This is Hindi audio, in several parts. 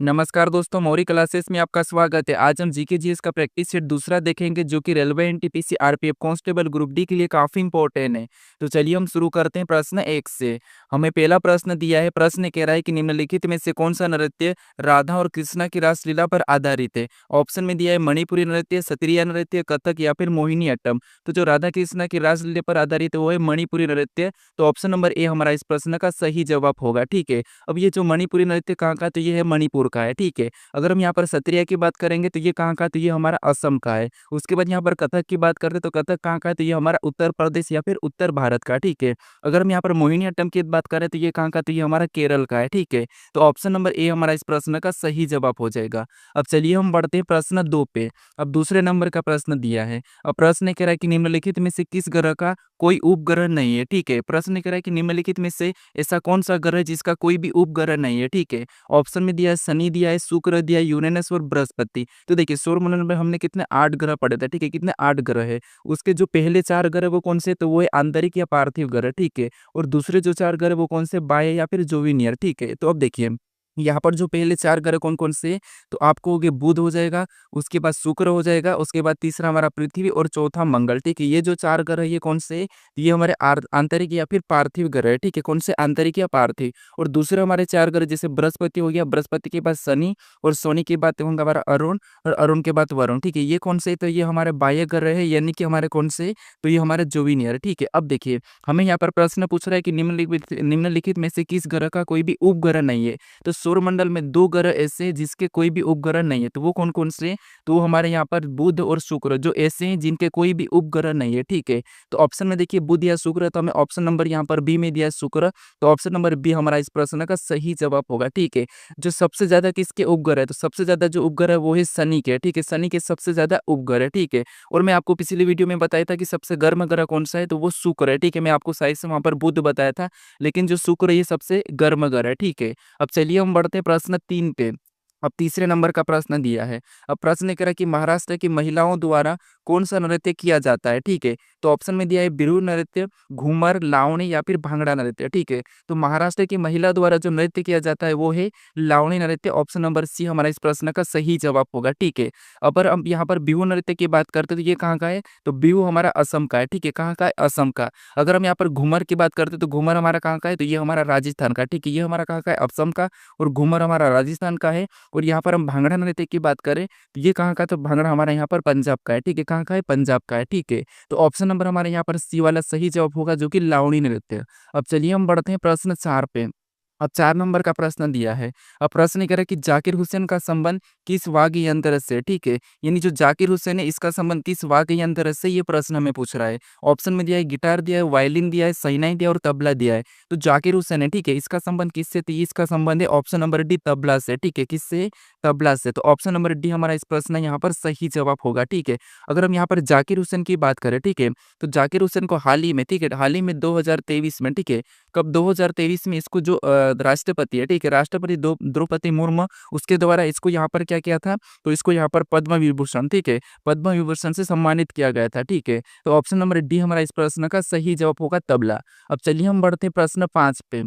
नमस्कार दोस्तों, मौरी क्लासेस में आपका स्वागत है। आज हम जीके जीएस का प्रैक्टिस सेट दूसरा देखेंगे जो कि railway NTPC RPF constable group D के लिए काफी इंपॉर्टेंट है। तो चलिए हम शुरू करते हैं प्रश्न 1 से। हमें पहला प्रश्न दिया है। प्रश्न कह रहा है कि निम्नलिखित में से कौन सा नृत्य राधा और कृष्णा की रासलीला पर आधारित है। ऑप्शन में दिया है मणिपुरी नृत्य, सत्रिया नृत्य, कथक या फिर मोहिनीअट्टम। तो जो राधा कृष्णा की रासलीला पर आधारित है वो है मणिपुरी नृत्य। तो ऑप्शन नंबर ए हमारा इस प्रश्न का सही जवाब होगा। ठीक है। अब ये जो मणिपुरी नृत्य कहाँ का है, तो ये है मणिपुर का है। ठीक है। अगर हम यहाँ पर सत्रिया की बात करेंगे तो ये कहाँ का है, तो ये हमारा असम का है। उसके बाद यहाँ पर कथक की बात करते तो कथक कहाँ का है, तो ये हमारा उत्तर प्रदेश या फिर उत्तर भारत का। ठीक है। अगर हम यहाँ पर मोहिनीअट्टम की बात करें तो ये कहाँ का, तो ये हमारा केरल का है। ठीक है। तो ऑप्शन नंबर ए हमारा इस प्रश्न का सही जवाब हो जाएगा। अब चलिए हम बढ़ते हैं प्रश्न 2 पे। अब दूसरे नंबर का प्रश्न दिया है। अब प्रश्न कह रहा है कि निम्नलिखित में से किस ग्रह का कोई उपग्रह नहीं है। ठीक है। प्रश्न कह रहा है कि निम्नलिखित में से ऐसा कौन सा ग्रह है जिसका कोई भी उपग्रह नहीं है। ठीक है। ऑप्शन में दिया है शनि, दिया है शुक्र, दिया है यूरेनस और बृहस्पति। तो देखिए सौरमंडल में हमने कितने 8 ग्रह पढ़े थे। ठीक है। कितने 8 ग्रह है। उसके जो पहले 4 ग्रह वो कौन से, तो वो है आंतरिक या पार्थिव ग्रह। ठीक है। और दूसरे जो 4 ग्रह वो कौन से, बाह्य या फिर जोविनियर। ठीक है। तो अब देखिए यहाँ पर जो पहले 4 ग्रह कौन कौन से, तो आपको हो गए बुध हो जाएगा, उसके बाद शुक्र हो जाएगा, उसके बाद तीसरा हमारा पृथ्वी और चौथा मंगल। ठीक है। ये जो 4 ग्रह है ये कौन से, ये हमारे आंतरिक या फिर पार्थिव ग्रह है। ठीक है। कौन से, आंतरिक या पार्थिव। और दूसरे हमारे 4 ग्रह जैसे बृहस्पति हो गया, बृहस्पति के बाद शनि, और शनि के बाद होंगे हमारा अरुण, और अरुण के बाद वरुण। ठीक है। ये कौन से, तो ये हमारे बाह्य ग्रह है, यानी कि हमारे कौन से, तो ये हमारे जोविनियर। ठीक है। अब देखिए हमें यहाँ पर प्रश्न पूछ रहा है कि निम्नलिखित में से किस ग्रह का कोई भी उपग्रह नहीं है। तो सौरमंडल में 2 ग्रह ऐसे हैं जिसके कोई भी उपग्रह नहीं है। तो वो कौन कौन से, तो वो हमारे यहाँ पर बुध और शुक्र जो ऐसे हैं जिनके कोई भी उपग्रह नहीं है। ठीक है। तो ऑप्शन में देखिए बुध या शुक्र, तो हमें ऑप्शन नंबर यहाँ पर बी में दिया है शुक्र। तो ऑप्शन नंबर बी हमारा इस प्रश्न का सही जवाब होगा। ठीक है। जो सबसे ज्यादा किसके उपग्रह है, तो सबसे ज्यादा जो उपग्रह है वो है शनि के। ठीक है। शनि के सबसे ज्यादा उपग्रह है। ठीक है। और मैं आपको पिछली वीडियो में बताया था कि सबसे गर्म ग्रह कौन सा है, तो वो शुक्र है। ठीक है। मैं आपको सही से वहां पर बुध बताया था, लेकिन जो शुक्र है ये सबसे गर्म ग्रह है। ठीक है। अब चलिए हम बढ़ते हैं प्रश्न 3 पे। अब तीसरे नंबर का प्रश्न दिया है। अब प्रश्न कह रहा है कि महाराष्ट्र की महिलाओं द्वारा कौन सा नृत्य किया जाता है। ठीक है। तो ऑप्शन में दिया है बिहू नृत्य, घूमर, लावणी या फिर भांगड़ा नृत्य। ठीक है। तो महाराष्ट्र की महिला द्वारा जो नृत्य किया जाता है वो है लावणी नृत्य। ऑप्शन नंबर सी हमारा इस प्रश्न का सही जवाब होगा। ठीक है। अगर हम यहाँ पर बिहू नृत्य की बात करते हैं तो ये कहाँ का है, तो बिहू हमारा असम का है। ठीक है। कहाँ का है, असम का। अगर हम यहाँ पर घूमर की बात करते हैं तो घूमर हमारा कहाँ का है, तो ये हमारा राजस्थान का। ठीक है। ये हमारा कहाँ का है, असम का। और घूमर हमारा राजस्थान का है। और यहाँ पर हम भांगड़ा नृत्य की बात करें तो ये कहाँ का, तो भांगड़ा हमारा यहाँ पर पंजाब का है। ठीक है। कहाँ का है, पंजाब का है। ठीक है। तो ऑप्शन नंबर हमारे यहाँ पर सी वाला सही जवाब होगा जो कि लावणी नृत्य। अब चलिए हम बढ़ते हैं प्रश्न 4 पे। अब 4 नंबर का प्रश्न दिया है। अब प्रश्न ये कह रहा है कि जाकिर हुसैन का संबंध किस वाद्य यंत्र से। ठीक है। यानी जो जाकिर हुसैन है इसका संबंध किस वाद्य यंत्र से, ये प्रश्न हमें पूछ रहा है। ऑप्शन में दिया है गिटार, दिया है वायलिन, दिया है शहनाई, दिया है और तबला दिया है। तो जाकिर हुसैन है, ठीक है, इसका संबंध किससे, तो इसका संबंध है ऑप्शन नंबर डी तबला से। ठीक है। किससे, तबला से। तो ऑप्शन नंबर डी हमारा इस प्रश्न यहाँ पर सही जवाब होगा। ठीक है। अगर हम यहाँ पर जाकिर हुसैन की बात करें, ठीक है, तो जाकिर हुसैन को हाल ही में, ठीक है, हाल ही में 2023 में, ठीक है, कब 2023 में इसको जो राष्ट्रपति है, ठीक है, राष्ट्रपति द्रौपदी मुर्मू, उसके द्वारा इसको यहाँ पर क्या किया था, तो इसको यहाँ पर पद्म विभूषण, ठीक है, पद्म विभूषण से सम्मानित किया गया था। ठीक है। तो ऑप्शन नंबर डी हमारा इस प्रश्न का सही जवाब होगा तबला। अब चलिए हम बढ़ते हैं प्रश्न 5 पे।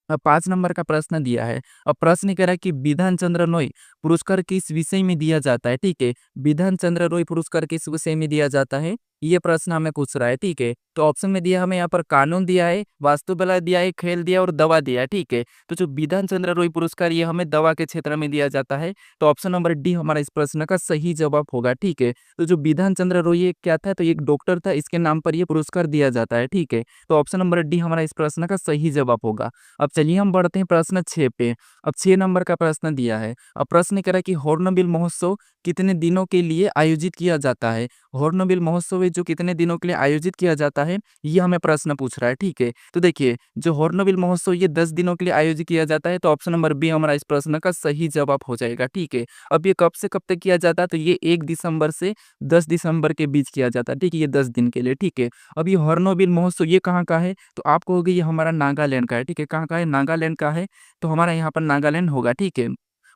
अब 5 नंबर का प्रश्न दिया है। अब प्रश्न कह रहा है कि बिधान चंद्र रॉय पुरस्कार किस विषय में दिया जाता है। ठीक है। बिधान चंद्र रॉय पुरस्कार किस विषय में दिया जाता है, ये प्रश्न हमें पूछ रहा है। ठीक है। तो ऑप्शन में दिया, हमें यहाँ पर कानून दिया है, वास्तुकला दिया है, खेल दिया और दवा दिया है। ठीक है। तो जो बिधान चंद्र रॉय पुरस्कार ये हमें दवा के क्षेत्र में दिया जाता है। तो ऑप्शन नंबर डी हमारा इस प्रश्न का सही जवाब होगा। ठीक है। तो जो बिधान चंद्र रॉय ये क्या था, तो एक डॉक्टर था, इसके नाम पर ये पुरस्कार दिया जाता है। ठीक है। तो ऑप्शन नंबर डी हमारा इस प्रश्न का सही जवाब होगा। अब चलिए हम बढ़ते हैं प्रश्न 6 पे। अब 6 नंबर का प्रश्न दिया है। अब प्रश्न कह रहा है कि हॉर्नबिल महोत्सव कितने दिनों के लिए आयोजित किया जाता है। हॉर्नबिल महोत्सव है जो कितने दिनों के लिए आयोजित किया जाता है, ये हमें प्रश्न पूछ रहा है। ठीक है। तो देखिए जो हॉर्नबिल महोत्सव ये 10 दिनों के लिए आयोजित किया जाता है। तो ऑप्शन नंबर बी हमारा इस प्रश्न का सही जवाब हो जाएगा। ठीक है। अब ये कब से कब तक किया जाता है, तो ये 1 दिसंबर से 10 दिसंबर के बीच किया जाता है। ठीक है। ये 10 दिन के लिए। ठीक है। अब ये हॉर्नबिल महोत्सव ये कहाँ का है, तो आपको होगी ये हमारा नागालैंड का है। ठीक है। कहाँ का है, नागालैंड का है। तो हमारा यहाँ पर नागालैंड होगा। ठीक है।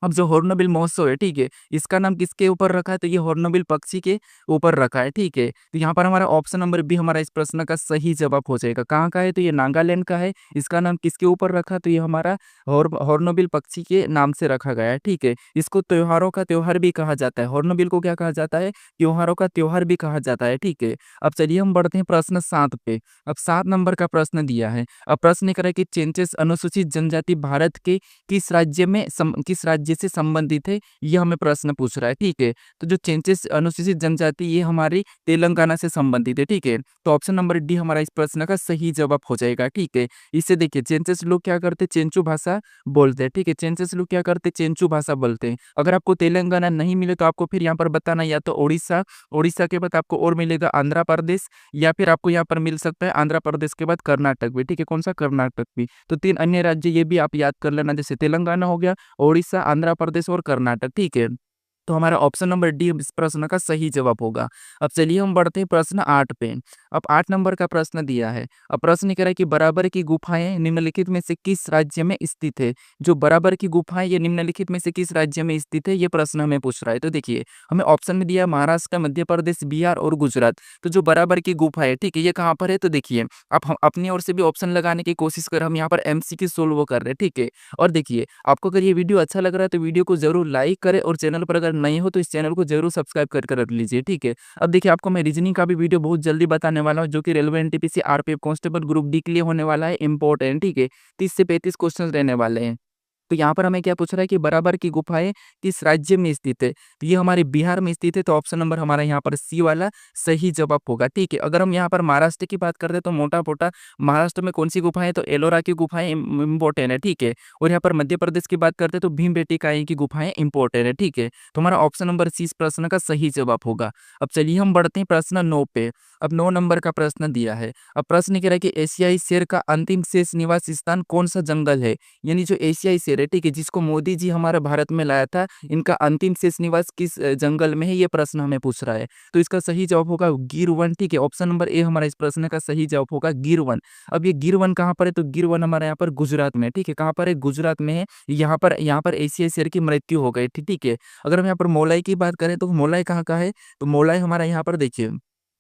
अब जो हॉर्नबिल महोत्सव है, ठीक है, इसका नाम किसके ऊपर रखा है? तो ये हॉर्नबिल पक्षी के ऊपर रखा है, ठीक है। तो यहाँ पर हमारा ऑप्शन नंबर बी हमारा इस प्रश्न का सही जवाब हो जाएगा। कहाँ का है? तो ये नागालैंड का है। इसका नाम किसके ऊपर रखा? तो ये हमारा हॉर्नबिल पक्षी के नाम से रखा गया है, ठीक है। इसको त्योहारों का त्योहार भी कहा जाता है। हॉर्नबिल को क्या कहा जाता है? त्योहारों का त्योहार भी कहा जाता है, ठीक है। अब चलिए हम बढ़ते हैं प्रश्न 7 पे। अब 7 नंबर का प्रश्न दिया है। अब प्रश्न ये कह रहा है कि चेंचेस अनुसूचित जनजाति भारत के किस राज्य से संबंधित है? ये हमें प्रश्न पूछ रहा है, ठीक है। तो जो चेंचेस अनुसूचित जनजाति ये हमारी तेलंगाना से संबंधित है, ठीक है। तो ऑप्शन नंबर डी हमारा इस प्रश्न का सही जवाब हो जाएगा, ठीक है। इससे देखिए चेंचेस लोग क्या करते हैं? चेंचू भाषा बोलते हैं, ठीक है। चेंचेस लोग क्या करते हैं? चेंचू भाषा बोलते हैं। अगर आपको तेलंगाना नहीं मिले तो आपको फिर यहाँ पर बताना या तो उड़ीसा, उड़ीसा के बाद आपको और मिलेगा आंध्र प्रदेश, या फिर आपको यहाँ पर मिल सकता है आंध्र प्रदेश के बाद कर्नाटक भी, ठीक है। कौन सा? कर्नाटक भी। तो 3 अन्य राज्य ये भी आप याद कर लेना, जैसे तेलंगाना हो गया, ओडिशा, आंध्र प्रदेश और कर्नाटक, ठीक है। तो हमारा ऑप्शन नंबर डी इस प्रश्न का सही जवाब होगा। अब चलिए हम बढ़ते हैं प्रश्न 8 पे। अब 8 नंबर का प्रश्न दिया है। अब प्रश्न ये कह रहा है कि बराबर की गुफाएं निम्नलिखित में से किस राज्य में स्थित है? जो बराबर की गुफाएं ये निम्नलिखित में से किस राज्य में स्थित है? ये प्रश्न हमें पूछ रहा है। तो देखिए हमें ऑप्शन में दिया महाराष्ट्र, मध्य प्रदेश, बिहार और गुजरात। तो जो बराबर की गुफा है, ठीक है, ये कहाँ पर है? तो देखिए आप हम अपनी ओर से भी ऑप्शन लगाने की कोशिश कर, हम यहाँ पर एमसीक्यू सोल्व कर रहे हैं, ठीक है। और देखिए आपको अगर ये वीडियो अच्छा लग रहा है तो वीडियो को जरूर लाइक करें, और चैनल पर अगर नए हो तो इस चैनल को जरूर सब्सक्राइब कर रख लीजिए, ठीक है। अब देखिए आपको मैं रीजनिंग का भी वीडियो बहुत जल्दी बताने वाला हूँ, जो कि railway NTPC RPF constable group D के लिए होने वाला है, इंपॉर्टेंट, ठीक है। 30 से 35 क्वेश्चन रहने वाले हैं। तो यहाँ पर हमें क्या पूछ रहा है कि बराबर की गुफाएं किस राज्य में स्थित है? तो ये हमारे बिहार में स्थित है। तो ऑप्शन नंबर हमारा यहाँ पर सी वाला सही जवाब होगा, ठीक है। अगर हम यहाँ पर महाराष्ट्र की बात करते हैं तो मोटा-मोटा महाराष्ट्र में कौन सी गुफाएं है? तो एलोरा की गुफाएं इंपॉर्टेंट है, ठीक है। और यहाँ पर मध्य प्रदेश की बात करते हैं तो भीमबेटकाई की गुफाएं इंपॉर्टेंट है, ठीक है। तो हमारा ऑप्शन नंबर सी इस प्रश्न का सही जवाब होगा। अब चलिए हम बढ़ते हैं प्रश्न 9 पे। अब 9 नंबर का प्रश्न दिया है। अब प्रश्न कह रहा है कि एशियाई शेर का अंतिम शेष निवास स्थान कौन सा जंगल है? यानी जो एशियाई शेर है, ठीक है, जिसको मोदी जी हमारे भारत में लाया था, इनका अंतिम शेष निवास किस जंगल में है? ये प्रश्न हमें पूछ रहा है। तो इसका सही जवाब होगा गिर वन, ठीक है। ऑप्शन नंबर ए हमारा इस प्रश्न का सही जवाब होगा गिर वन। अब ये गिर वन कहाँ पर है? तो गिर वन हमारे यहाँ पर गुजरात में है, ठीक है। कहाँ पर है? गुजरात में है। यहाँ पर एशियाई शेर की मृत्यु हो गई थी, ठीक है। अगर हम यहाँ पर मोलाई की बात करें तो मोलाई कहाँ का है? तो मोलाई हमारा यहाँ पर देखिए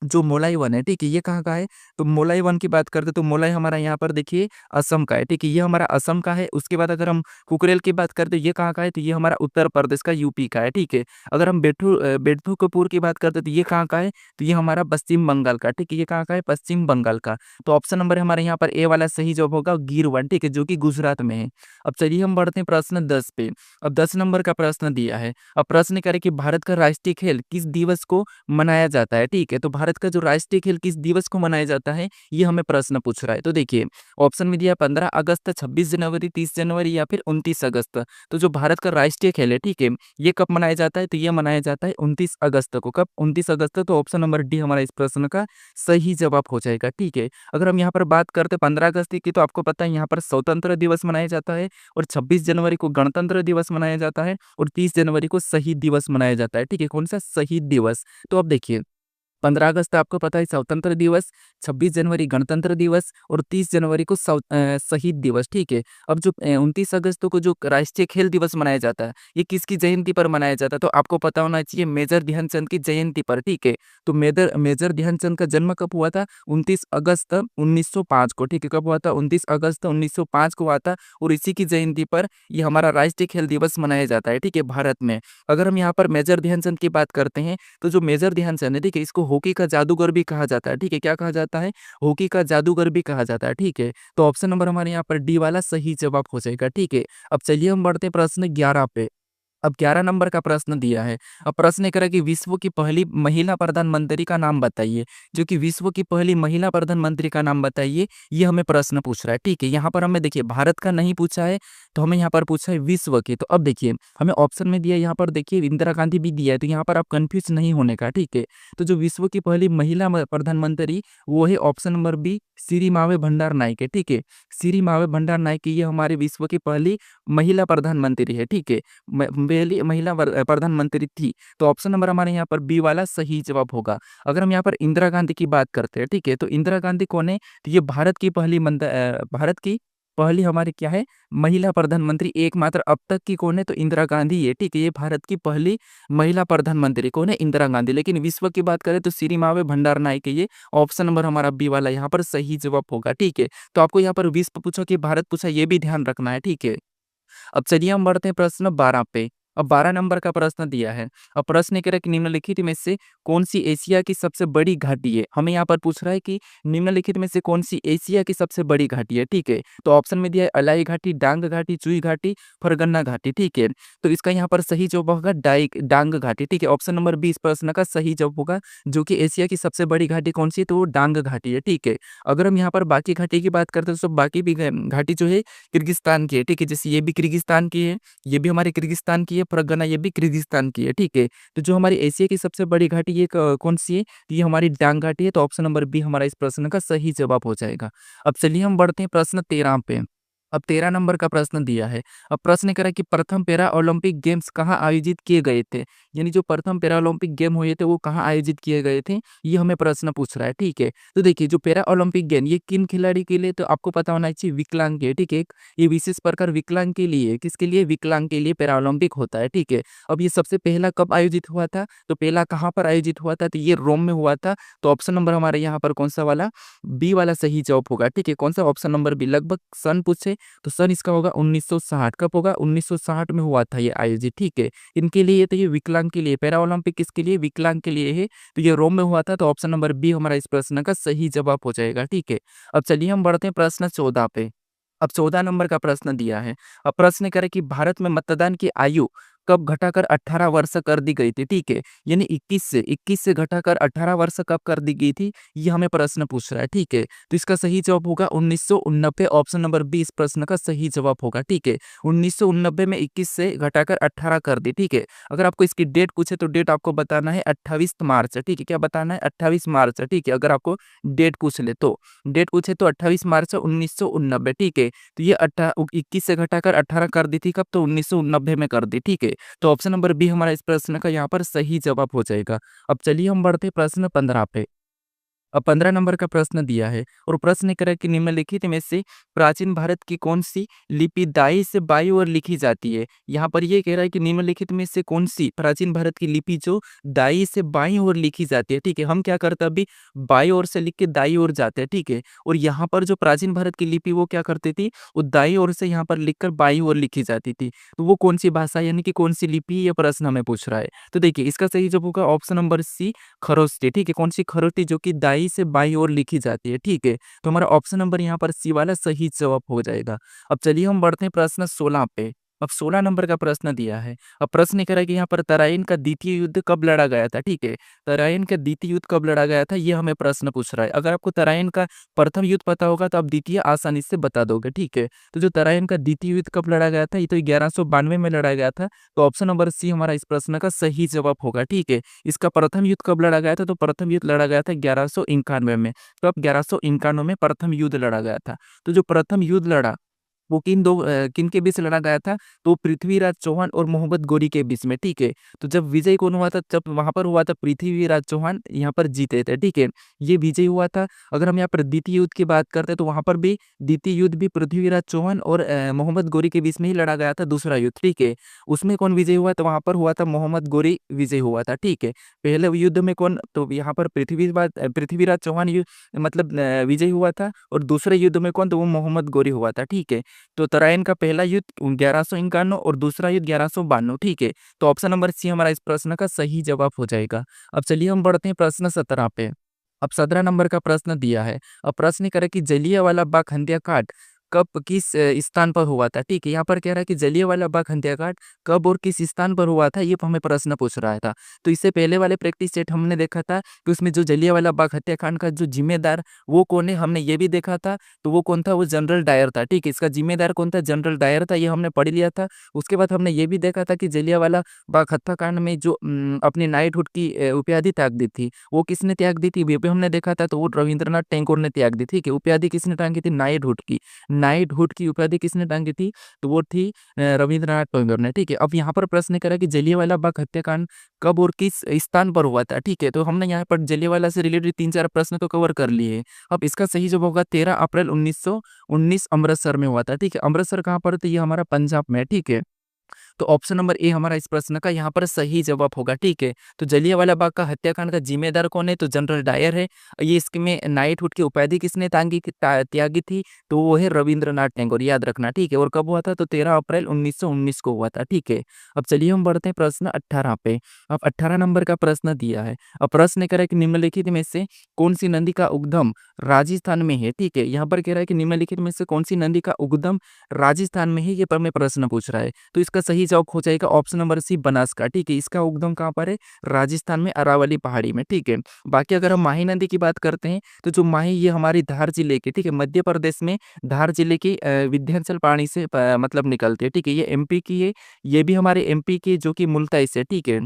जो मोलाई वन है, ठीक है, ये कहाँ का है? तो मोलाई वन की बात करते तो मोलाई हमारा यहाँ पर देखिए असम का है, ठीक है, ये हमारा असम का है। उसके बाद अगर हम कुकरेल की बात करते ये कहाँ का है? तो ये हमारा उत्तर प्रदेश का, यूपी का है, ठीक है। अगर हम बेटू कपूर की बात करते तो ये कहाँ का है? तो ये हमारा पश्चिम बंगाल का, ठीक है, ये कहाँ का है? पश्चिम बंगाल का। तो ऑप्शन नंबर हमारे यहाँ पर ए वाला सही जवाब होगा गिर वन, ठीक है, जो कि गुजरात में है। अब चलिए हम बढ़ते हैं प्रश्न 10 पे। अब 10 नंबर का प्रश्न दिया है। अब प्रश्न कह रहे कि भारत का राष्ट्रीय खेल किस दिवस को मनाया जाता है, ठीक है। तो भारत का जो राष्ट्रीय खेल किस दिवस को मनाया जाता है, ये हमें प्रश्न पूछ रहा है। तो देखिए ऑप्शन में दिया 15 अगस्त, 26 जनवरी, 30 जनवरी या फिर 29 अगस्त। तो जो भारत का राष्ट्रीय खेल है, ठीक है, ये कब मनाया जाता है? तो ये मनाया जाता है 29 अगस्त को। कब? 29 अगस्त। तो ऑप्शन नंबर डी हमारा इस प्रश्न का सही जवाब हो जाएगा, ठीक है। अगर हम यहाँ पर बात करते 15 अगस्त की, तो आपको पता है यहाँ पर स्वतंत्र दिवस मनाया जाता है, और 26 जनवरी को गणतंत्र दिवस मनाया जाता है, और 30 जनवरी को शहीद दिवस मनाया जाता है, ठीक है। कौन सा? शहीद दिवस। तो अब देखिए 15 अगस्त आपको पता है स्वतंत्र दिवस, 26 जनवरी गणतंत्र दिवस, और 30 जनवरी को शहीद दिवस, ठीक है। अब जो 29 अगस्त को जो राष्ट्रीय खेल दिवस मनाया जाता है, ये किसकी जयंती पर मनाया जाता है? तो आपको पता होना चाहिए मेजर ध्यानचंद की जयंती पर, ठीक है। तो मेजर मेजर ध्यानचंद का जन्म कब हुआ था? 29 अगस्त 1905 को, ठीक है। कब हुआ था? 29 अगस्त 1905 को हुआ था, और इसी की जयंती पर ये हमारा राष्ट्रीय खेल दिवस मनाया जाता है, ठीक है, भारत में। अगर हम यहाँ पर मेजर ध्यानचंद की बात करते हैं तो जो मेजर ध्यानचंद है, ठीक है, इसको हॉकी का जादूगर भी कहा जाता है, ठीक है। क्या कहा जाता है? हॉकी का जादूगर भी कहा जाता है, ठीक है। तो ऑप्शन नंबर हमारे यहाँ पर डी वाला सही जवाब हो जाएगा, ठीक है। अब चलिए हम बढ़ते हैं प्रश्न 11 पे। अब 11 नंबर का प्रश्न दिया है। अब प्रश्न ये कह रहा है कि विश्व की पहली महिला प्रधानमंत्री का नाम बताइए। जो कि विश्व की पहली महिला प्रधानमंत्री का नाम बताइए, ये हमें प्रश्न पूछ रहा है, ठीक है। यहाँ पर हमें देखिए भारत का नहीं पूछा है, तो हमें यहाँ पर पूछा है विश्व की। तो अब देखिए हमें ऑप्शन में दिया, यहाँ पर देखिए इंदिरा गांधी भी दिया है, तो यहाँ पर आप कंफ्यूज नहीं होने का, ठीक है। तो जो विश्व की पहली महिला प्रधानमंत्री, वो है ऑप्शन नंबर बी सिरिमावे भंडार नायक है, ठीक है। सिरिमावे भंडार नायक, ये हमारे विश्व की पहली महिला प्रधानमंत्री है, ठीक है। पहली महिला प्रधानमंत्री थी। तो ऑप्शन नंबर हमारे यहाँ पर बी वाला सही जवाब होगा। अगर हम यहाँ पर इंदिरा गांधी की बात करते हैं, ठीक है, तो इंदिरा गांधी कौन है? तो ये भारत की पहली हमारी क्या है, महिला प्रधानमंत्री एकमात्र अब तक की कौन है, तो इंदिरा गांधी है, ठीक है। ये भारत की पहली महिला प्रधानमंत्री कौन है, इंदिरा गांधी। लेकिन विश्व की बात करें तो सिरिमावे भंडारनायके, ये ऑप्शन नंबर हमारा बी वाला यहाँ पर सही जवाब होगा, ठीक है। तो आपको यहाँ पर विश्व पूछा कि भारत पूछा, ये भी ध्यान रखना है, ठीक है। अब चलिए हम बढ़ते हैं प्रश्न 12 पे। अब 12 नंबर का प्रश्न दिया है। अब प्रश्न कह रहा है कि निम्नलिखित में से कौन सी एशिया की सबसे बड़ी घाटी है। हमें यहाँ पर पूछ रहा है कि निम्नलिखित में से कौन सी एशिया की सबसे बड़ी घाटी है, ठीक है। तो ऑप्शन में दिया है अलाई घाटी, डांग घाटी, चुई घाटी, फरगन्ना घाटी, ठीक है। तो इसका यहाँ पर सही जवाब होगा डांग घाटी, ठीक है। ऑप्शन नंबर 20 प्रश्न का सही जवाब होगा, जो कि एशिया की सबसे बड़ी घाटी कौन सी है, तो वो डांग घाटी है, ठीक है। अगर हम यहाँ पर बाकी घाटी की बात करते हैं तो बाकी भी घाटी जो है किर्गिस्तान की है, ठीक है। जैसे ये भी किर्गिस्तान की है, ये भी हमारे किर्गिस्तान की है, परगना ये भी किर्गिस्तान की है, ठीक है। तो जो हमारी एशिया की सबसे बड़ी घाटी ये कौन सी है, तो ये हमारी डांग घाटी है। तो ऑप्शन नंबर बी हमारा इस प्रश्न का सही जवाब हो जाएगा। अब चलिए हम बढ़ते हैं प्रश्न 13 पे। अब 13 नंबर का प्रश्न दिया है। अब प्रश्न कह रहा है कि प्रथम पैरा ओलंपिक गेम्स कहाँ आयोजित किए गए थे। यानी जो प्रथम पैरा ओलंपिक गेम हुए थे वो कहाँ आयोजित किए गए थे, ये हमें प्रश्न पूछ रहा है, ठीक है। तो देखिए जो पैरा ओलंपिक गेम ये किन खिलाड़ी के लिए, तो आपको पता होना चाहिए विकलांग के, ठीक है। ये विशेष प्रकार विकलांग के लिए, किसके लिए, विकलांग के लिए पैरा ओलंपिक होता है, ठीक है। अब ये सबसे पहला कब आयोजित हुआ था, तो पहला कहाँ पर आयोजित हुआ था, तो ये रोम में हुआ था। तो ऑप्शन नंबर हमारे यहाँ पर कौन सा वाला, बी वाला सही जवाब होगा, ठीक है। कौन सा, ऑप्शन नंबर बी। लगभग सन पूछे तो सन इसका होगा 1960। कब होगा, 1960 में हुआ था ये आयोजित, ठीक है। इनके लिए तो ये विकलांग के लिए, पैरा ओलंपिक किसके लिए, विकलांग के लिए है। तो ये रोम में हुआ था। तो ऑप्शन नंबर बी हमारा इस प्रश्न का सही जवाब हो जाएगा, ठीक है। अब चलिए हम बढ़ते हैं प्रश्न 14 पे। अब 14 नंबर का प्रश्न दिया है। अब प्रश्न कह रहा है कि भारत में मतदान की आयु कब घटाकर 18 वर्ष कर दी गई थी, ठीक है। यानी 21 से घटाकर 18 वर्ष कब कर दी गई थी, ये हमें प्रश्न पूछ रहा है, ठीक है। तो इसका सही जवाब होगा 1989। ऑप्शन नंबर बी इस प्रश्न का सही जवाब होगा, ठीक है। 1989 में 21 से घटाकर 18 कर दी, ठीक है। अगर आपको इसकी डेट पूछे तो डेट आपको बताना है 28 मार्च, ठीक है। क्या बताना है, 28 मार्च, ठीक है। अगर आपको डेट पूछ ले तो, डेट पूछे तो 28 मार्च 1989, ठीक है। तो ये 21 से घटाकर 18 कर दी थी कब, तो 1990 में कर दी, ठीक है। तो ऑप्शन नंबर बी हमारा इस प्रश्न का यहाँ पर सही जवाब हो जाएगा। अब चलिए हम बढ़ते हैं प्रश्न 15 पे। अब 15 नंबर का प्रश्न दिया है और प्रश्न कह रहा है कि निम्नलिखित में से प्राचीन भारत की कौन सी लिपि दाई से बाई ओर लिखी जाती है। यहाँ पर ये कह रहा है कि निम्नलिखित में से कौन सी प्राचीन भारत की लिपि जो दाई से बाई ओर लिखी जाती है, ठीक है। हम क्या करते हैं, अभी बाई ओर से लिख के दाई ओर जाते हैं, ठीक है। और यहाँ पर जो प्राचीन भारत की लिपि वो क्या करती थी, वो दाई ओर से यहाँ पर लिखकर बाई ओर लिखी जाती थी। तो वो कौन सी भाषा यानी कि कौन सी लिपि, ये प्रश्न हमें पूछ रहा है। तो देखिए इसका सही जवाब होगा ऑप्शन नंबर सी, खरोष्टी, ठीक है। कौन सी, खरोष्टी, जो कि दाई से बाई ओर लिखी जाती है, ठीक है। तो हमारा ऑप्शन नंबर यहाँ पर सी वाला सही जवाब हो जाएगा। अब चलिए हम बढ़ते हैं प्रश्न 16 पे। अब 16 नंबर का प्रश्न दिया है। अब प्रश्न कह रहा है कि यहाँ पर तराइन का द्वितीय युद्ध कब लड़ा गया था, ठीक है। तराइन का द्वितीय युद्ध कब लड़ा गया था, ये हमें प्रश्न पूछ रहा है। अगर आपको तराइन का प्रथम युद्ध पता होगा तो आप द्वितीय आसानी से बता दोगे, ठीक है। तो जो तराइन का द्वितीय युद्ध कब लड़ा गया था, ये तो 1192 में लड़ा गया था। तो ऑप्शन नंबर सी हमारा इस प्रश्न का सही जवाब होगा, ठीक है। इसका प्रथम युद्ध कब लड़ा गया था, तो प्रथम युद्ध लड़ा गया था 1191 में। कब, 1191 में प्रथम युद्ध लड़ा गया था। तो जो प्रथम युद्ध लड़ा वो किन के बीच लड़ा गया था, तो पृथ्वीराज चौहान और मोहम्मद गोरी के बीच में, ठीक है। तो जब विजय कौन हुआ था, जब वहां पर हुआ था पृथ्वीराज चौहान यहाँ पर जीते थे, ठीक है। ये विजय हुआ था। अगर हम यहाँ पर द्वितीय युद्ध की बात करते हैं तो वहां पर भी द्वितीय युद्ध भी पृथ्वीराज चौहान और मोहम्मद गोरी के बीच में ही लड़ा गया था, दूसरा युद्ध, ठीक है। उसमें कौन विजय हुआ, तो वहां पर हुआ था मोहम्मद गोरी विजय हुआ था, ठीक है। पहले युद्ध में कौन, तो यहाँ पर पृथ्वीराज चौहान मतलब विजय हुआ था, और दूसरे युद्ध में कौन, तो वो मोहम्मद गोरी हुआ था, ठीक है। तो तराइन का पहला युद्ध 1151 और दूसरा युद्ध 1192, ठीक है। तो ऑप्शन नंबर सी हमारा इस प्रश्न का सही जवाब हो जाएगा। अब चलिए हम बढ़ते हैं प्रश्न 17 पे। अब 17 नंबर का प्रश्न दिया है। अब प्रश्न कह रहा है कि जलियांवाला बाग हत्याकांड कब किस स्थान पर हुआ था, ठीक है। यहाँ पर कह रहा है कि जलियांवाला बाग हत्याकांड कब और किस स्थान पर हुआ था, ये हमें प्रश्न पूछ रहा था। तो इससे पहले वाले प्रैक्टिस सेट हमने देखा था कि उसमें जो जलियांवाला बाग हत्याकांड का जो जिम्मेदार वो कौन है, हमने ये भी देखा था। तो वो कौन था, वो जनरल डायर था, ठीक है। इसका जिम्मेदार कौन था, जनरल डायर था, ये हमने पढ़ लिया था। उसके बाद हमने ये भी देखा था कि जलियांवाला बाग हत्याकांड में जो अपनी नाइटहुड की उपाधि त्याग दी थी, वो किसने त्याग दी थी, ये भी हमने देखा था। तो वो रविंद्रनाथ टैगोर ने त्याग दी, ठीक है। उपाधि किसने टांगी थी, नाइटहुड की। नाइटहुड की उपाधि किसने टांगी थी? तो वो थी रविंद्रनाथ टैगोर ने, ठीक है। अब यहाँ पर प्रश्न करा कि जलियांवाला बाग हत्याकांड कब और किस स्थान पर हुआ था, ठीक है। तो हमने यहाँ पर जलियांवाला से रिलेटेड 3-4 प्रश्न तो कवर कर लिए। अब इसका सही जवाब होगा 13 अप्रैल 1919 अमृतसर में हुआ था, ठीक है। अमृतसर कहाँ पर है? तो ये हमारा पंजाब में है, ठीक है। तो ऑप्शन नंबर ए हमारा इस प्रश्न का यहाँ पर सही जवाब होगा, ठीक है। तो जलियांवाला बाग का हत्याकांड का जिम्मेदार कौन है? तो जनरल डायर है। ये इसमें नाइटहुड की उपाधि किसने त्यागी थी? तो वो है रविंद्रनाथ टैगोर, याद रखना, ठीक है। और कब हुआ था? तो 13 अप्रैल 1919 को हुआ था, ठीक है। अब चलिए हम बढ़ते हैं प्रश्न 18 पे। अब 18 नंबर का प्रश्न दिया है। अब प्रश्न कह रहा है कि निम्नलिखित में से कौन सी नदी का उद्गम राजस्थान में है, ठीक है। यहाँ पर कह रहा है कि निम्नलिखित में से कौन सी नदी का उद्गम राजस्थान में है, ये पर मैं प्रश्न पूछ रहा है। तो इसका सही जवाब हो जाएगा ऑप्शन नंबर सी, बनासकांठा, ठीक है। इसका उद्गम कहाँ पर है? राजस्थान में अरावली पहाड़ी में, ठीक है। बाकी अगर हम माही नदी की बात करते हैं तो जो माही ये हमारी धार जिले की, ठीक है, मध्य प्रदेश में धार जिले की विंध्याचल पानी से मतलब निकलती है, ठीक है। ये एमपी की है, ये भी हमारे एमपी की जो कि मुल्ताई से, ठीक है।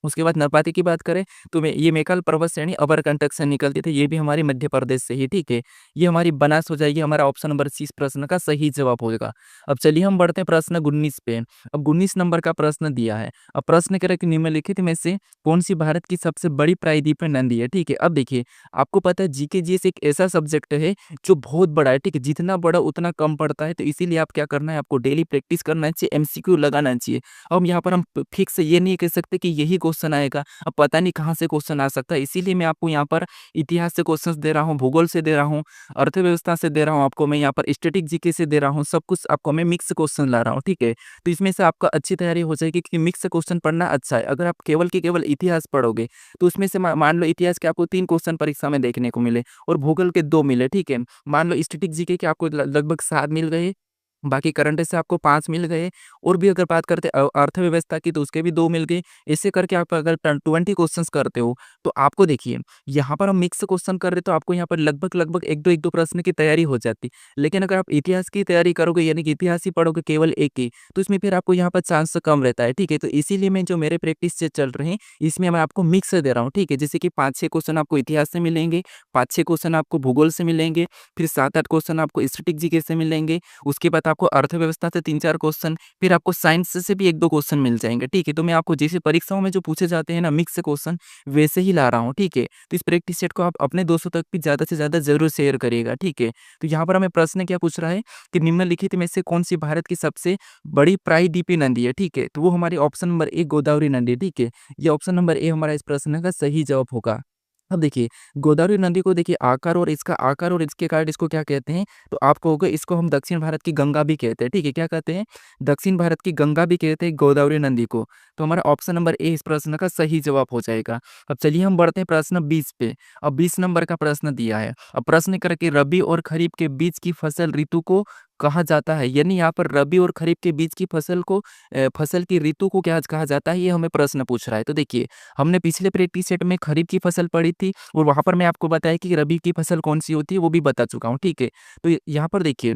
उसके बाद नर्मदा की बात करें तो ये मेकल पर्वत श्रेणी अमरकंटक से निकलती थी, ये भी हमारी मध्य प्रदेश से ही, ठीक है। ये हमारी बनास हो जाएगी, हमारा ऑप्शन नंबर सी इस प्रश्न का सही जवाब होगा। अब चलिए हम बढ़ते हैं प्रश्न 19 पे। अब 19 नंबर का प्रश्न दिया है। अब प्रश्न कह रहा है कि निम्नलिखित में से कौन सी भारत की सबसे बड़ी प्रायद्वीपीय नदी है, ठीक है। अब देखिए, आपको पता है जीके जीएस एक ऐसा सब्जेक्ट है जो बहुत बड़ा है, ठीक है। जितना बड़ा उतना कम पड़ता है, तो इसीलिए आप क्या करना है, आपको डेली प्रैक्टिस करना चाहिए, एमसीक्यू लगाना चाहिए। अब यहाँ पर हम फिक्स ये नहीं कह सकते कि यही क्वेश्चन आएगा, अब पता नहीं कहाँ से क्वेश्चन आ सकता है। इसीलिए मैं आपको यहाँ पर इतिहास से क्वेश्चन दे रहा हूँ, भूगोल से दे रहा हूँ, अर्थव्यवस्था से दे रहा हूँ आपको, मैं यहाँ पर स्टैटिक जीके से दे रहा हूँ, सब कुछ आपको मैं मिक्स क्वेश्चन ला रहा हूँ, ठीक है। तो इसमें से आपका अच्छी तैयारी हो जाएगी क्योंकि मिक्स क्वेश्चन पढ़ना अच्छा है। अगर आप केवल के केवल इतिहास पढ़ोगे तो उसमें से मान लो इतिहास के आपको 3 क्वेश्चन परीक्षा में देखने को मिले और भूगोल के 2 मिले, ठीक है। मान लो स्टैटिक जीके के आपको लगभग 7 मिल गए, बाकी करंट से आपको 5 मिल गए, और भी अगर बात करते अर्थव्यवस्था की तो उसके भी 2 मिल गए। ऐसे करके आप अगर 20 क्वेश्चंस करते हो तो आपको देखिए यहाँ पर हम मिक्स क्वेश्चन कर रहे तो आपको यहाँ पर लगभग 1-2 प्रश्न की तैयारी हो जाती। लेकिन अगर आप इतिहास की तैयारी करोगे यानी कि इतिहास ही पढ़ोगे केवल एक ही, तो इसमें फिर आपको यहाँ पर चांस कम रहता है, ठीक है। तो इसीलिए मैं जो मेरे प्रैक्टिस से चल रहे हैं इसमें मैं आपको मिक्स दे रहा हूँ, ठीक है। जैसे कि 5-6 क्वेश्चन आपको इतिहास से मिलेंगे, 5-6 क्वेश्चन आपको भूगोल से मिलेंगे, फिर 7-8 क्वेश्चन आपको स्टैटिक जीके से मिलेंगे, उसके बाद आपको अर्थव्यवस्था से 3-4 क्वेश्चन, फिर आपको साइंस से भी 1-2 क्वेश्चन मिल जाएँगे, ठीक है। तो मैं आपको जैसे परीक्षाओं में जो पूछे जाते हैं ना मिक्स क्वेश्चन, वैसे ही ला रहा हूँ, ठीक है। तो इस प्रैक्टिस सेट को आप अपने दोस्तों तक भी ज़्यादा से ज़्यादा ज़रूर शेयर करिएगा, ठीक है। तो यहाँ पर हमें प्रश्न क्या पूछ रहा है कि निम्नलिखित में से कौन-सी भारत की सबसे बड़ी प्रायद्वीपीय नदी है, ठीक है। तो वो हमारी ऑप्शन नंबर ए गोदावरी नदी है, ठीक है। ये ऑप्शन नंबर ए हमारा इस प्रश्न का सही जवाब होगा। अब देखिए, गोदावरी नदी को देखिए आकार और इसके कारण इसको क्या कहते हैं, तो आप कहोगे इसको हम दक्षिण भारत की गंगा भी कहते हैं, ठीक है। क्या कहते हैं? दक्षिण भारत की गंगा भी कहते हैं गोदावरी नदी को। तो हमारा ऑप्शन नंबर ए इस प्रश्न का सही जवाब हो जाएगा। अब चलिए हम बढ़ते हैं प्रश्न 20 पे। अब 20 नंबर का प्रश्न दिया है। अब प्रश्न करके रबी और खरीफ के बीच की फसल ऋतु को कहा जाता है, यानी यहाँ पर रबी और खरीफ के बीच की फसल की ऋतु को क्या कहा जाता है, ये हमें प्रश्न पूछ रहा है। तो देखिए, हमने पिछले प्रैक्टिस सेट में खरीफ की फसल पढ़ी थी और वहाँ पर मैं आपको बताया कि रबी की फसल कौन-सी होती है, वो भी बता चुका हूँ, ठीक है। तो यहाँ पर देखिए,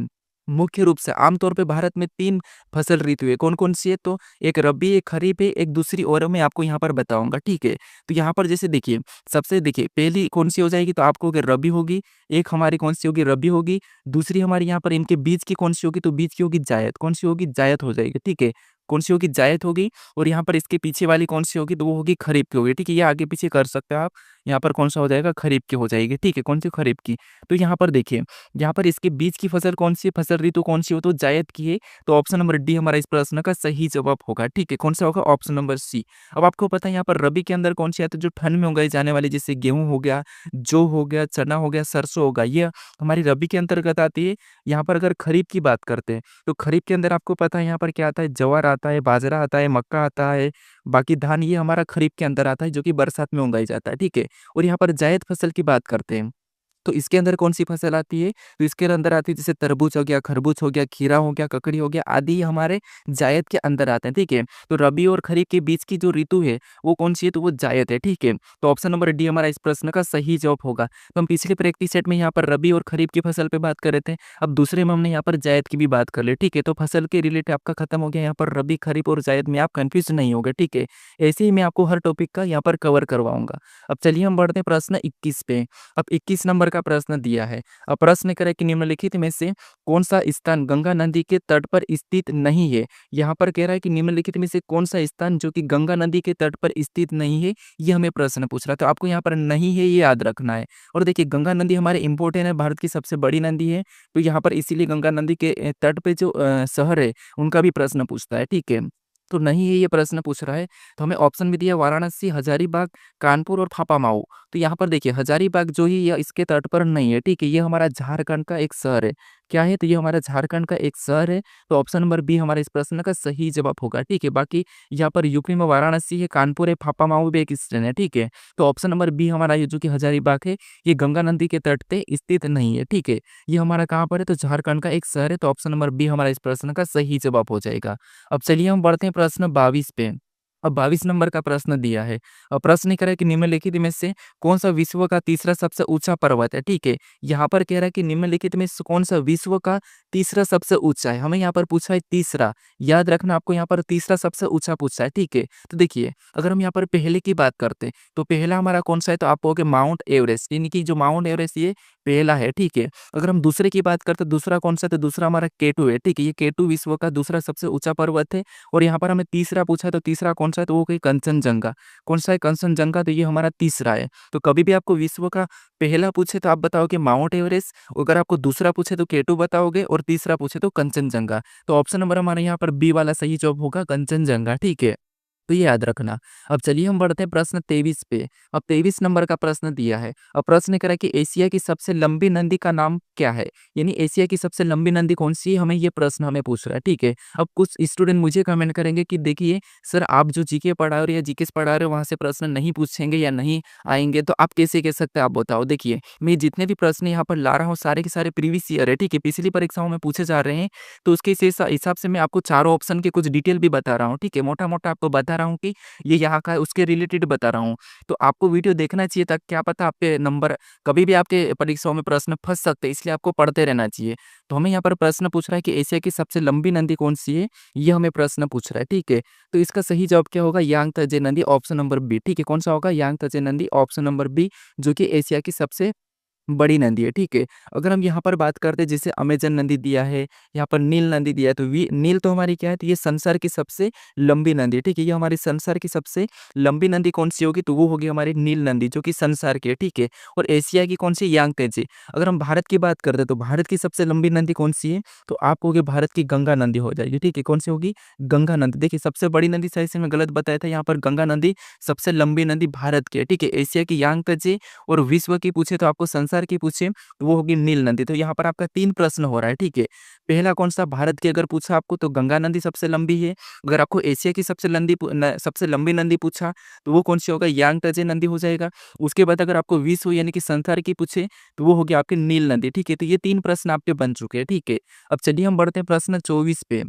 मुख्य रूप से आमतौर पे भारत में 3 फसल ऋतु है, कौन-कौन सी है? तो एक रबी, एक खरीफ है, एक दूसरी और मैं आपको यहाँ पर बताऊँगा, ठीक है। तो यहाँ पर जैसे देखिए, सबसे देखिए पहली कौन-सी हो जाएगी, तो आपको अगर रबी होगी, एक हमारी कौन-सी होगी, रबी होगी, दूसरी हमारी यहाँ पर इनके बीच की कौन-सी होगी, तो बीच की होगी जायद, कौन-सी होगी, जायद हो जाएगी, ठीक है। कौन-सी होगी, जायद होगी, और यहाँ पर इसके पीछे वाली कौन-सी होगी, तो वो होगी खरीफ की होगी, ठीक है। ये आगे-पीछे कर सकते हो आप, यहाँ पर कौन-सा हो जाएगा, खरीफ की हो जाएगी, ठीक है। कौन-सी, खरीफ की। तो यहाँ पर देखिए, यहाँ पर इसके बीच की फसल कौन-सी है, फसल ऋतु कौन-सी हो, तो जायद की है। तो ऑप्शन नंबर डी हमारा इस प्रश्न का सही जवाब होगा, ठीक है। कौन-सा होगा, ऑप्शन नंबर सी। अब आपको पता है यहाँ पर रबी के अंदर कौन-सी आती है, जो ठंड में उगाई जाने वाली, जैसे गेहूँ हो गया, जौ हो गया, चना हो गया, सरसों होगा, ये हमारी रबी के अंतर्गत आती है। यहाँ पर अगर खरीफ की बात करते हैं, तो खरीफ के अंदर आपको पता है यहाँ पर क्या आता है, ज्वार आता है, बाजरा आता है, मक्का आता है, बाकी धान, ये हमारा खरीफ के अंदर आता है, जो कि बरसात में उगाई जाता है, ठीक है। और यहाँ पर जायद फसल की बात करते हैं, तो इसके अंदर कौन-सी फसल आती है? तो इसके अंदर आती है जैसे तरबूज हो गया, खरबूज हो गया, खीरा हो गया, ककड़ी हो गया, आदि ये हमारे जायद के अंदर आते हैं, ठीक है। तो रबी और खरीफ के बीच की जो ऋतु है, वो कौन-सी है? तो वो जायद है, ठीक है। तो ऑप्शन नंबर डी हमारा इस प्रश्न का सही जवाब होगा। तो हम पिछले प्रैक्टिस सेट में यहाँ पर रबी और खरीफ की फसल पे बात कर रहे थे, अब दूसरे में हमने यहाँ पर जायद की भी बात कर ली, ठीक है। तो फसल के रिलेटेड आपका खत्म हो गया, यहाँ पर रबी, खरीफ और जायद में आप कन्फ्यूज़ नहीं होगे, ठीक है। ऐसे ही मैं आपको हर टॉपिक का यहाँ पर कवर करवाऊँगा। अब चलिए हम बढ़ते हैं प्रश्न 21 पे। अब 21 नंबर का का प्रश्न दिया है। अब प्रश्न करें कि निम्नलिखित में से कौन-सा स्थान गंगा नदी के तट पर स्थित नहीं है? यहाँ पर कह रहा है कि निम्नलिखित में से कौन-सा स्थान जो कि गंगा नदी के तट पर स्थित नहीं है, ये हमें प्रश्न पूछ रहा है। तो आपको यहाँ पर नहीं है, ये याद रखना है। और देखिए गंगा नदी हमारे इम्पोर्टेंट है, भारत की सबसे बड़ी नदी है, तो यहाँ पर इसीलिए गंगा नदी के तट पे जो शहर है, उनका भी प्रश्न पूछता है, ठीक है? तो नहीं है, ये प्रश्न पूछ रहा है, तो हमें ऑप्शन भी दिया वाराणसी, हजारीबाग, कानपुर और फाफामाऊ। तो यहाँ पर देखिए हजारीबाग जो है ये इसके तट पर नहीं है, ठीक है? ये हमारा झारखंड का एक शहर है। क्या है? तो ये हमारा झारखंड का एक शहर है, तो ऑप्शन नंबर बी हमारा इस प्रश्न का सही जवाब होगा, ठीक है? बाकी यहाँ पर यूपी में वाराणसी है, कानपुर है, फाफामाऊ भी एक स्टेशन है, ठीक है? तो ऑप्शन नंबर बी हमारा ये जो कि हजारीबाग है, ये गंगा नदी के तट पे स्थित नहीं है, ठीक है? ये हमारा कहाँ पर है? तो झारखंड का एक शहर है, तो ऑप्शन नंबर बी हमारा इस प्रश्न का सही जवाब हो जाएगा। अब चलिए हम बढ़ते हैं प्रश्न 22 पे। अब 22 नंबर का प्रश्न दिया है। प्रश्न कह रहा है कि निम्नलिखित में से कौन-सा विश्व का तीसरा सबसे ऊँचा पर्वत है, ठीक है? यहाँ पर कह रहा है कि निम्नलिखित में से कौन-सा विश्व का तीसरा सबसे ऊँचा है? हमें यहाँ पर पूछा है तीसरा, याद रखना आपको यहाँ पर तीसरा सबसे ऊँचा पूछा है, ठीक है? तो देखिए, अगर हम यहाँ पर पहले की बात करते हैं, तो पहला हमारा कौन-सा है? तो आप कहोगे माउंट एवरेस्ट, यानी कि जो माउंट एवरेस्ट ये पहला है, ठीक है? अगर हम दूसरे की बात करते हैं, दूसरा कौन-सा है? तो दूसरा हमारा K2 है, ठीक है? ये K2 विश्व का दूसरा सबसे ऊँचा पर्वत है। और यहाँ पर हमें तीसरा पूछा है, तो तीसरा कौन-सा है? तो वो है कंचनजंगा। कौन-सा है? कंचनजंगा, तो ये हमारा तीसरा है। तो कभी भी आपको विश्व का पहला पूछे तो आप बताओगे माउंट एवरेस्ट, अगर आपको दूसरा पूछे तो K2 बताओगे और तीसरा पूछे तो कंचनजंगा। तो ऑप्शन नंबर हमारे यहाँ पर बी वाला सही जवाब होगा कंचनजंगा, ठीक है? तो ये याद रखना। अब चलिए हम बढ़ते हैं प्रश्न 23 पे। अब 23 नंबर का प्रश्न दिया है। अब प्रश्न करा कि एशिया की सबसे लंबी नदी का नाम क्या है? यानी एशिया की सबसे लंबी नदी कौन-सी है? हमें ये प्रश्न हमें पूछ रहा है, ठीक है? अब कुछ स्टूडेंट मुझे कमेंट करेंगे कि देखिए सर आप जो जीके पढ़ा रहे हो या जीकेएस पढ़ा रहे हो वहाँ से प्रश्न नहीं पूछेंगे या नहीं आएँगे, तो आप कैसे कह सकते हैं आप बताओ? देखिए, मैं जितने भी प्रश्न यहाँ पर ला रहा हूँ सारे के सारे प्रीवियस ईयर है, ठीक है? पिछली परीक्षाओं में पूछे जा रहे हैं, तो उसके हिसाब से मैं आपको चारों ऑप्शन के कुछ डिटेल भी बता रहा हूँ, ठीक है? मोटा-मोटा आपको बता रहा हूँ कि ये यहाँ का है, उसके रिलेटेड बता रहा हूँ। तो आपको वीडियो देखना चाहिए ताकि क्या पता आपके नंबर कभी भी आपके परीक्षाओं में प्रश्न फँस सकते हैं, इसलिए आपको पढ़ते रहना चाहिए। तो हमें यहाँ पर प्रश्न पूछ रहा है कि एशिया की सबसे लंबी नदी कौन-सी है? ये हमें प्रश्न पूछ रहा है, ठीक है? तो इसका सही जवाब क्या होगा? यांगत्जे नदी, ऑप्शन नंबर बी, ठीक है? कौन-सा होगा? यांगत्जे नदी, ऑप्शन नंबर बी, जो कि एशिया की सबसे बड़ी नदी है, ठीक है? अगर हम यहाँ पर बात करते हैं जैसे अमेज़न नदी दिया है, यहाँ पर नील नदी दिया है, तो वी नील तो हमारी क्या है? तो ये संसार की सबसे लंबी नदी है, ठीक है? ये हमारी संसार की सबसे लंबी नदी कौन-सी होगी? तो वो होगी हमारी नील नदी जो कि संसार की है, ठीक है? और एशिया की कौन-सी? यांगत्जे। अगर हम भारत की बात करते हैं तो भारत की सबसे लंबी नदी कौन-सी है? तो आप कहोगे भारत की गंगा नदी हो जाएगी, ठीक है? कौन-सी होगी? गंगा नदी। देखिए सबसे बड़ी नदी शायद से मैं गलत बताया था, यहाँ पर गंगा नदी सबसे लंबी नदी भारत की है, ठीक है? एशिया की यांगत्जे और विश्व की पूछे तो आपको संसार की पूछे तो वो होगी नील नदी। तो यहाँ पर आपका 3 प्रश्न हो रहा है, ठीक है? पहला कौन-सा? भारत की अगर पूछा आपको तो गंगा नदी सबसे लंबी है। अगर आपको एशिया की सबसे लंबी नदी पूछा तो वो कौन-सी होगा? यांगत्जे नदी हो जाएगा। उसके बाद अगर आपको विश्व यानी कि संसार की पूछे तो वो होगी आपकी नील नदी, ठीक है? तो ये 3 प्रश्न आपके बन चुके हैं, ठीक है? अब चलिए हम बढ़ते हैं प्रश्न 24 पे।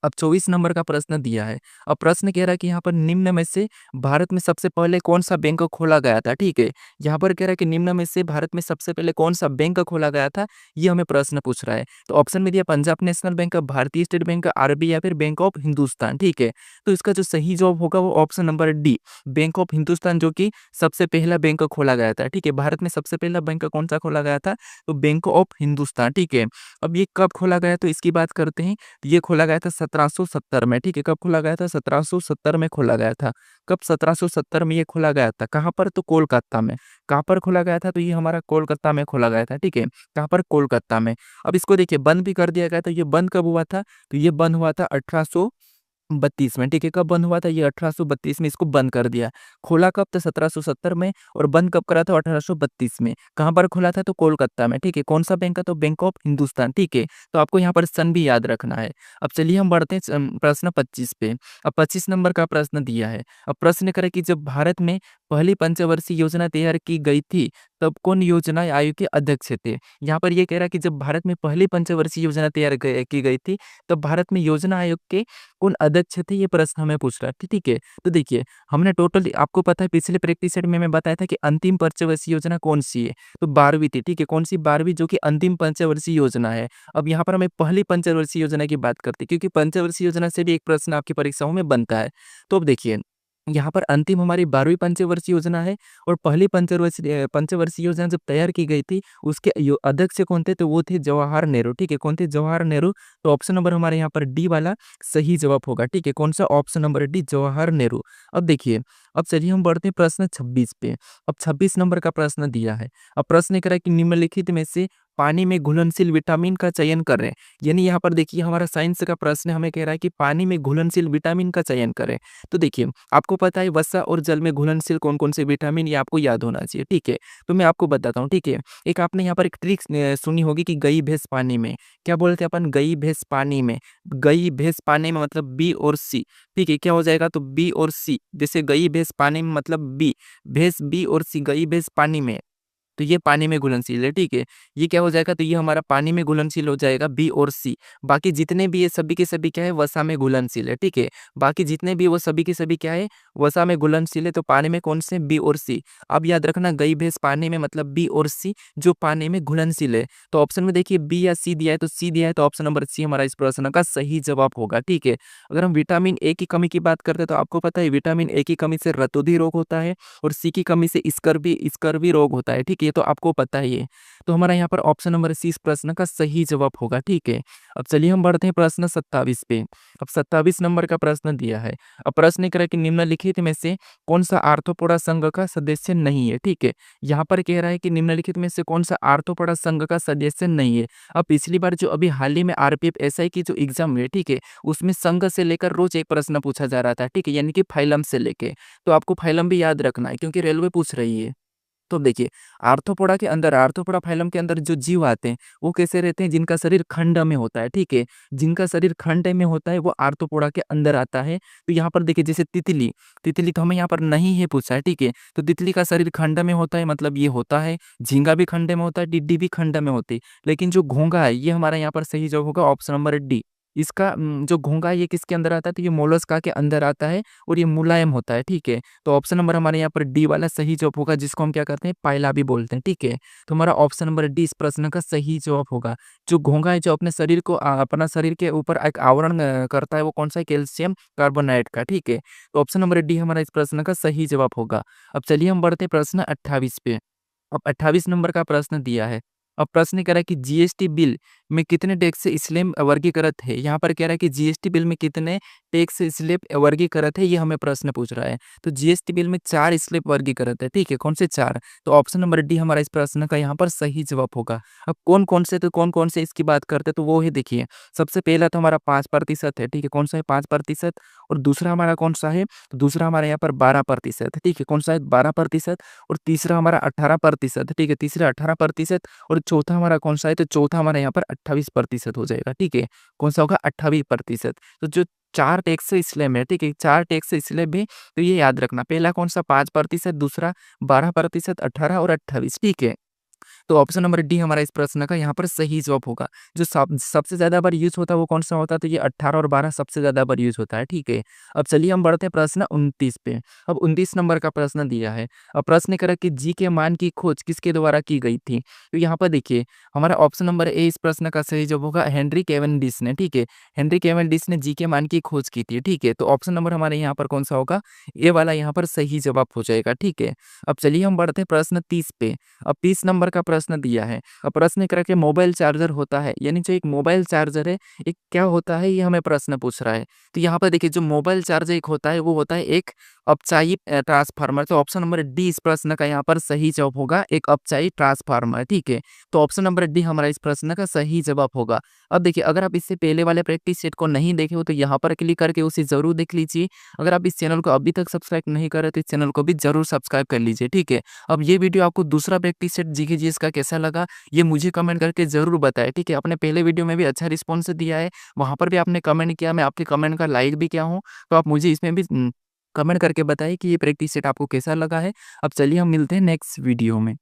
अब 24 नंबर का प्रश्न दिया है। अब प्रश्न कह रहा है कि यहाँ पर निम्न में से भारत में सबसे पहले कौन-सा बैंक खोला गया था, ठीक है? यहाँ पर कह रहा है कि निम्न में से भारत में सबसे पहले कौन-सा बैंक खोला गया था, ये हमें प्रश्न पूछ रहा है। तो ऑप्शन में दिया पंजाब नेशनल बैंक, भारतीय स्टेट बैंक, आरबीआई या फिर बैंक ऑफ हिंदुस्तान, ठीक है? तो इसका जो सही जवाब होगा वो option number D, bank of Hindustan जो कि सबसे पहला बैंक खोला गया था, ठीक है? भारत में सबसे पहला बैंक कौन-सा खोला गया था? तो बैंक ऑफ हिंदुस्तान, ठीक है? अब ये कब खोला गया तो इसकी बात करते हैं। ये खोला गया था 1770 में, ठीक है? कब खोला गया था? 1770 में खोला गया था। कब? 1770 में ये खोला गया था। कहाँ पर? तो कोलकाता में। कहाँ पर खोला गया था? तो ये हमारा कोलकाता में खोला गया था, ठीक है? कहाँ पर? कोलकाता में। अब इसको देखिए बंद भी कर दिया गया था। ये बंद कब हुआ था? तो ये बंद हुआ था 1832 में, ठीक है? कब बंद हुआ था? ये 1832 में इसको बंद कर दिया। खोला कब? तो 1770 में और बंद कब करा था? 1832 में। कहाँ पर खोला था? तो कोलकाता में, ठीक है? कौन-सा बैंक का? तो बैंक ऑफ हिंदुस्तान, ठीक है? तो आपको यहाँ पर सन भी याद रखना है। अब चलिए हम बढ़ते हैं प्रश्न 25 पे। अब 25 नंबर का प्रश्न दिया है। अब प्रश्न करें कि जब भारत में पहली पंचवर्षीय योजना तैयार की गई थी, तब कौन योजना आयोग के अध्यक्ष थे? यहाँ पर ये कह रहा है कि जब भारत में पहली पंचवर्षीय योजना की गई थी, तब भारत में योजना आयोग के कौन अध्यक्ष थे? ये प्रश्न हमें पूछ रहा है, ठीक है? तो देखिए, हमने टोटल आपको पता है पिछले प्रैक्टिस सेट में मैं बताया था कि अंतिम पंचवर्षीय योजना कौन-सी है? तो 12वीं थी, ठीक है? कौन-सी? 12वीं जो कि अंतिम पंचवर्षीय योजना है। अब यहाँ पर हमें पहली पंचवर्षीय योजना की बात करते हैं क्योंकि पंचवर्षीय योजना से भी एक प्रश्न आपकी परीक्षाओं में बनता है। तो अब देखिए यहाँ पर अंतिम हमारी 12वीं पंचवर्षीय योजना है और पहली पंचवर्षीय योजना जब तैयार की गई थी, उसके अध्यक्ष कौन थे? तो वो थे जवाहर नेहरू, ठीक है। कौन थे? जवाहर नेहरू। तो ऑप्शन नंबर हमारे यहाँ पर डी वाला सही जवाब होगा, ठीक है। कौन सा? Option number D, Jawahar Nehru. अब देखिए, अब चलिए हम बढ़ते हैं प्रश्न 26 पे। अब 26 नंबर का प्रश्न दिया है। अब प्रश्न कह रहा है कि निम्नलिखित में से पानी में घुलनशील विटामिन का चयन करें। यानी यहाँ पर देखिए हमारा साइंस का प्रश्न हमें कह रहा है कि पानी में घुलनशील विटामिन का चयन करें। तो देखिए, आपको पता है वसा और जल में घुलनशील कौन-कौन से विटामिन, ये आपको याद होना चाहिए, ठीक है। तो मैं आपको बताता हूँ, ठीक है। एक आपने यहाँ पर एक ट्रिक सुनी होगी कि गई भैंस पानी में, क्या बोलते हैं अपन? गई भैंस पानी में। गई भैंस पानी में मतलब बी और सी, ठीक है। क्या हो जाएगा? तो बी और सी, जैसे गई भैंस पानी में मतलब बी, भैंस बी और सी, गई भैंस पानी में, तो ये पानी में घुलनशील है, ठीक है। ये क्या हो जाएगा? तो ये हमारा पानी में घुलनशील हो जाएगा बी और सी। बाकी जितने भी ये सभी के सभी क्या है? वसा में घुलनशील है, ठीक है। बाकी जितने भी वो सभी के सभी क्या है? वसा में घुलनशील है। तो पानी में कौन से? बी और सी। अब याद रखना, गई भैंस पानी में मतलब बी और सी, जो पानी में घुलनशील है। तो ऑप्शन में देखिए बी या सी दिया है, तो सी दिया है, तो ऑप्शन नंबर सी हमारा इस प्रश्न का सही जवाब होगा, ठीक है। अगर हम विटामिन ए की कमी की बात करते हैं, तो आपको पता है विटामिन ए की कमी से रतौंधी रोग होता है और सी की कमी से स्कर्वी रोग होता है, ठीक है। ये तो आपको पता ही है। तो हमारा यहाँ पर ऑप्शन नंबर सी इस प्रश्न का सही जवाब होगा, ठीक है। अब चलिए हम बढ़ते हैं प्रश्न 27 पे। अब 27 नंबर का प्रश्न दिया है। अब प्रश्न कह रहा है कि निम्नलिखित में से कौन सा आर्थ्रोपोडा संघ का सदस्य नहीं है, ठीक है। यहाँ पर कह रहा है कि निम्नलिखित में से कौन सा आर्थ्रोपोडा संघ का सदस्य नहीं है। अब पिछली बार जो अभी हाल ही में आरपीएफ एसआई की जो एग्जाम हुई है, ठीक है, उसमें संघ से लेकर रोज एक प्रश्न पूछा जा रहा था, ठीक है, यानी कि फाइलम से लेके। तो आपको फाइलम भी याद रखना है क्योंकि रेलवे पूछ रही है। तो देखिए, आर्थ्रोपोडा के अंदर, आर्थ्रोपोडा फाइलम के अंदर जो जीव आते हैं, वो कैसे रहते हैं? जिनका शरीर खंड में होता है, ठीक है। जिनका शरीर खंड में होता है, वो आर्थ्रोपोडा के अंदर आता है। तो यहाँ पर देखिए, जैसे तितली, तितली तो हमें यहाँ पर नहीं है पूछा है, ठीक है। तो तितली का शरीर खंड में होता है, मतलब ये होता है। झींगा भी खंड में होता है, टिड्डी भी खंड में होती है। लेकिन जो घोंघा है, ये हमारा यहाँ पर सही जवाब होगा ऑप्शन नंबर डी। इसका जो घोंघा है, ये किसके अंदर आता है? तो ये मोलस्का के अंदर आता है और ये मुलायम होता है, ठीक है। तो ऑप्शन नंबर हमारे यहाँ पर डी वाला सही जवाब होगा, जिसको हम क्या कहते हैं? पायला भी बोलते हैं, ठीक है। तो हमारा ऑप्शन नंबर डी इस प्रश्न का सही जवाब होगा। जो घोंघा है, जो अपने शरीर को अपना शरीर के ऊपर एक आवरण करता है, वो कौन सा है? कैल्शियम कार्बोनेट का, ठीक है। तो ऑप्शन नंबर डी हमारा इस प्रश्न का सही जवाब होगा। अब चलिए हम बढ़ते हैं प्रश्न 28 पे। अब 28 नंबर का प्रश्न दिया है। अब प्रश्न कह रहा है कि जीएसटी बिल में कितने टैक्स स्लैब वर्गीकृत है। यहाँ पर कह रहा है कि जीएसटी बिल में कितने टैक्स स्लैब वर्गीकृत है, ये हमें प्रश्न पूछ रहा है। तो जीएसटी बिल में 4 स्लैब वर्गीकृत है, ठीक है। कौन से 4? तो ऑप्शन नंबर डी हमारा इस प्रश्न का यहाँ पर सही जवाब होगा। अब कौन-कौन से, तो कौन-कौन से इसकी बात करते हैं, तो वो है देखिए, सबसे पहला तो हमारा 5% है, ठीक है। कौन सा है? 5%। और दूसरा हमारा कौन सा है? तो दूसरा हमारा यहाँ पर 12%, ठीक है। कौन सा है? 12%। और तीसरा हमारा 18%, ठीक है। तीसरा 18% और चौथा हमारा कौन सा है? तो चौथा हमारा यहाँ पर 28% हो जाएगा, ठीक है। कौन सा होगा? 28%। तो जो 4 टैक्स स्लैब है, ठीक है, 4 टैक्स स्लैब है, तो ये याद रखना। पहला कौन सा? 5%, दूसरा 12%, 18 और 28, ठीक है। तो ऑप्शन नंबर डी हमारा इस प्रश्न का यहाँ पर सही जवाब होगा। जो सबसे ज़्यादा बार यूज़ होता है, वो कौन-सा होता है? तो ये 18 और 12 सबसे ज़्यादा बार यूज़ होता है, ठीक है। अब चलिए हम बढ़ते हैं प्रश्न 29 पे। अब 29 नंबर का प्रश्न दिया है। अब प्रश्न कह रहा है कि जी के मान की खोज किसके द्वारा की गई थी? तो यहाँ पर देखिए, हमारा ऑप्शन नंबर ए इस प्रश्न का सही जवाब होगा, हेनरी कैवेंडिश ने, ठीक है। हेनरी कैवेंडिश ने जी के मान की खोज की थी, ठीक है। तो ऑप्शन नंबर हमारे यहाँ पर कौन-सा होगा? ए वाला यहाँ पर सही जवाब हो जाएगा, ठीक है। अब चलिए हम बढ़ते हैं प्रश्न 30 पे। अब 30 नंबर का प्रश्न दिया है। अब प्रश्न कह रहा है कि मोबाइल चार्जर होता है, यानी जो एक मोबाइल चार्जर है, एक क्या होता है? ये हमें प्रश्न पूछ रहा है। तो यहाँ पर देखिए, जो मोबाइल चार्जर एक होता है, वो होता है एक अपचायी ट्रांसफार्मर। तो ऑप्शन नंबर डी इस प्रश्न का यहाँ पर सही जवाब होगा, एक अपचायी ट्रांसफार्मर, ठीक है। तो ऑप्शन नंबर डी हमारा इस प्रश्न का सही जवाब होगा। अब देखिए, अगर आप इससे पहले वाले प्रैक्टिस सेट को नहीं देखे हो, तो यहाँ पर क्लिक करके उसे ज़रूर देख लीजिए। अगर आप इस चैनल को अभी तक सब्सक्राइब नहीं करे, तो इस चैनल को भी ज़रूर सब्सक्राइब कर लीजिए, ठीक है। अब ये वीडियो आपको दूसरा प्रैक्टिस सेट जीके जीएस का कैसा लगा, ये मुझे कमेंट करके ज़रूर बताएं, ठीक है। आपने पहले वीडियो में भी अच्छा रिस्पॉन्स दिया है, वहाँ पर भी आपने कमेंट किया, मैं आपके कमेंट का लाइक भी किया हूँ। तो आप मुझे इसमें भी कमेंट करके बताइए कि ये प्रैक्टिस सेट आपको कैसा लगा है। अब चलिए हम मिलते हैं नेक्स्ट वीडियो में।